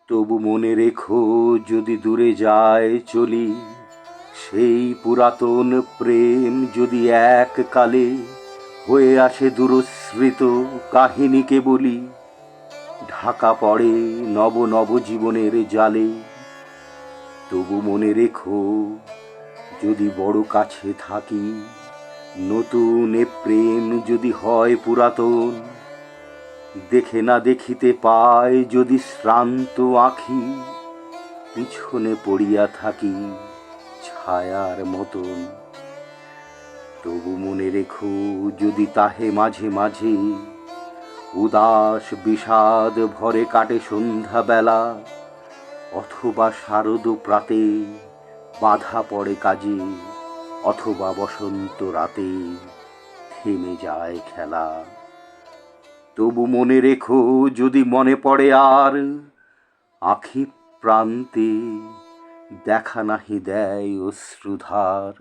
তবু মনে রেখো, যদি দূরে যায় চলি, সেই পুরাতন প্রেম যদি এককালে হয়ে আসে দূরস্মৃত কাহিনীকে বলি, ঢাকা পড়ে নব নব জীবনের জালে। তবু মনে রেখো, যদি বড় কাছে থাকি, নতুন এ প্রেম যদি হয় পুরাতন, দেখে না দেখিতে পায় যদি শ্রান্ত আঁখি, পিছনে পড়িয়া থাকি ছায়ার মতন। তবু মনে রেখো, যদি তাহে মাঝে মাঝে উদাস বিষাদ ভরে কাটে সন্ধ্যা বেলা, অথবা শারদ প্রাতে বাধা পড়ে কাজে, অথবা বসন্ত রাতে থেমে যায় খেলা। তবু মনে রেখো, যদি মনে পড়ে আর আখি প্রান্তে দেখা নাহি দেয় অশ্রুধার,